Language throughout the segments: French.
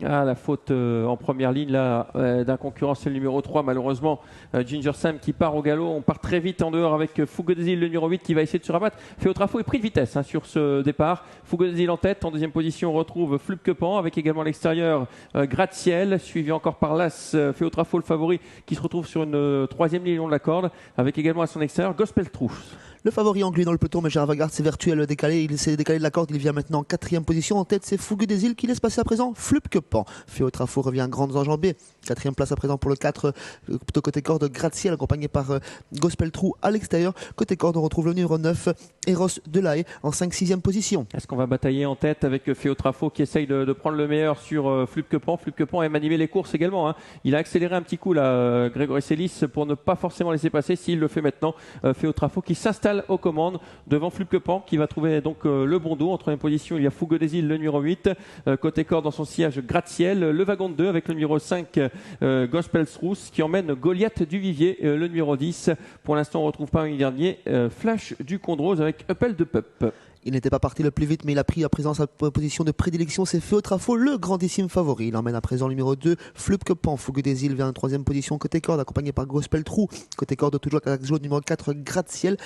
Ah, la faute en première ligne là d'un concurrent, c'est le numéro 3 malheureusement. Ginger Sam qui part au galop. On part très vite en dehors avec Fougue des Îles, le numéro 8 qui va essayer de se rabattre. Féotrafo est pris de vitesse sur ce départ. Fougue des Îles en tête. En deuxième position, on retrouve Flupkepan avec également à l'extérieur Gratte-Ciel, suivi encore par l'As Féotrafo le favori qui se retrouve sur une troisième ligne long de la corde avec également à son extérieur Gospel Trousse. Le favori anglais dans le peloton, mais Gérard Vagard s'est virtuel décalé. Il s'est décalé de la corde. Il vient maintenant en quatrième position. En tête, c'est Fougue des Îles qui laisse passer à présent Flupkepan. Féotrafo revient grandes enjambées. Quatrième place à présent pour le 4, plutôt côté corde, Gratte-Ciel, accompagné par Gospel Trou à l'extérieur. Côté corde, on retrouve le numéro 9, Eros Delahaye, en 5-6e position. Est-ce qu'on va batailler en tête avec Féotrafo qui essaye de prendre le meilleur sur Flupkepan? Flupkepan aime animer les courses également. Il a accéléré un petit coup là, Grégory Sélis, pour ne pas forcément laisser passer. S'il le fait maintenant, Féotrafo qui s'installe aux commandes devant Flupkepan qui va trouver donc le bon dos. En troisième position, il y a Fougue des Îles, le numéro 8. Côté corde, dans son sillage, Gratte-Ciel, le wagon de 2 avec le numéro 5, Gospel Trousse qui emmène Goliath du Vivier, le numéro 10. Pour l'instant, on ne retrouve pas un dernier, Flash du Condrose avec Uppel de Pup. Il n'était pas parti le plus vite, mais il a pris à présent sa position de prédilection. C'est Féotrafo, le grandissime favori. Il emmène à présent le numéro 2, Flupkepan. Fougue des Îles vient en troisième position côté corde, accompagné par Gospel Trou. Côté corde, toujours avec le numéro 4, Gratte-Ciel.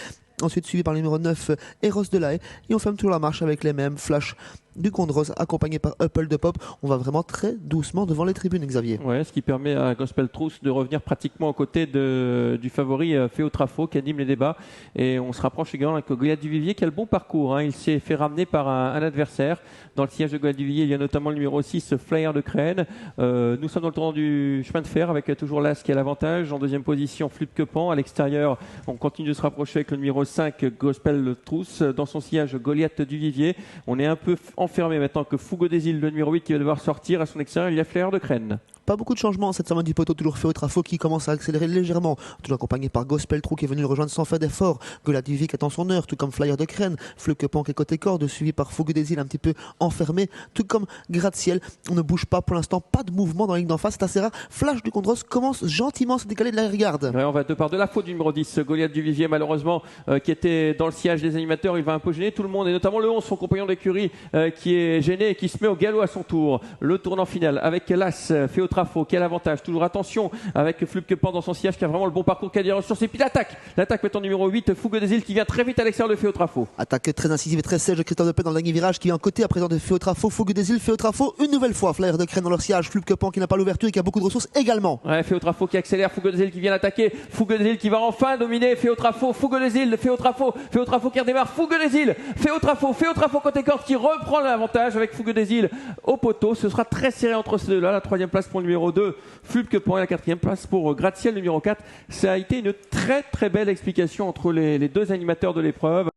Ensuite suivi par le numéro 9, Eros Delahaye. Et on ferme toujours la marche avec les mêmes Flash du Condros, accompagné par Uppel de Pop. On va vraiment très doucement devant les tribunes, Xavier. Ouais, ce qui permet à Gospel Trousse de revenir pratiquement aux côtés du favori Féotrafo qui anime les débats. Et on se rapproche également avec Goliath du Vivier qui a le bon parcours. Il s'est fait ramener par un adversaire. Dans le sillage de Goliath du Vivier, il y a notamment le numéro 6, Flyer de Crène. Nous sommes dans le tournant du chemin de fer avec toujours l'As qui a l'avantage. En deuxième position, Flupkepan. À l'extérieur, on continue de se rapprocher avec le numéro 5, Gospel Trousse. Dans son sillage, Goliath du Vivier. On est un peu enfermé maintenant que Fougue des Îles, le numéro 8 qui va devoir sortir. À son extérieur, il y a Flyer de Crène. Pas beaucoup de changements cette semaine du poteau, toujours Féotrafo qui commence à accélérer légèrement, toujours accompagné par Gospel Trou qui est venu le rejoindre sans faire d'effort. Goliath du Vivier qui attend son heure, tout comme Flyer de Crène. Flupkepan qui est côté corde, suivi par Fougue des Îles un petit peu enfermé, tout comme Gratte-Ciel. On ne bouge pas pour l'instant, pas de mouvement dans la ligne d'en face, c'est assez rare. Flash du Condros commence gentiment à se décaler de l'arrière-garde. Ouais, on va de part de la faute du numéro 10, Goliath du Vivier malheureusement, qui était dans le sillage des animateurs. Il va un peu gêner tout le monde et notamment le 11, son compagnon d'écurie, qui est gêné et qui se met au galop à son tour. Le tournant final avec l'As Féotrafo qui a l'avantage. Toujours attention avec Flupkepan dans son sillage qui a vraiment le bon parcours qu'a dit sur ses pieds. L'attaque maintenant numéro 8, Fougue des Îles qui vient très vite à l'extérieur de Féotrafo. Attaque très incisive et très sèche de Christophe Lepet dans le dernier virage qui est en côté à présent de Féotrafo. Fougue des Îles, Féotrafo une nouvelle fois. Flyer de Crène dans leur sillage. Flupkepan qui n'a pas l'ouverture et qui a beaucoup de ressources également. Ouais, Féotrafo qui accélère, Fougue des Îles qui vient l'attaquer. Fougue des Îles qui va enfin dominer Féotrafo. Fougue des Îles, Féotrafo qui redémarre. Fougue des Îles, Féotrafo côté corde qui reprend l'avantage avec Fougue des Îles au poteau. Ce sera très serré entre ces deux-là. La troisième place pour le numéro 2, Flupkepan, et la quatrième place pour Gratte-Ciel numéro 4. Ça a été une très très belle explication entre les deux animateurs de l'épreuve.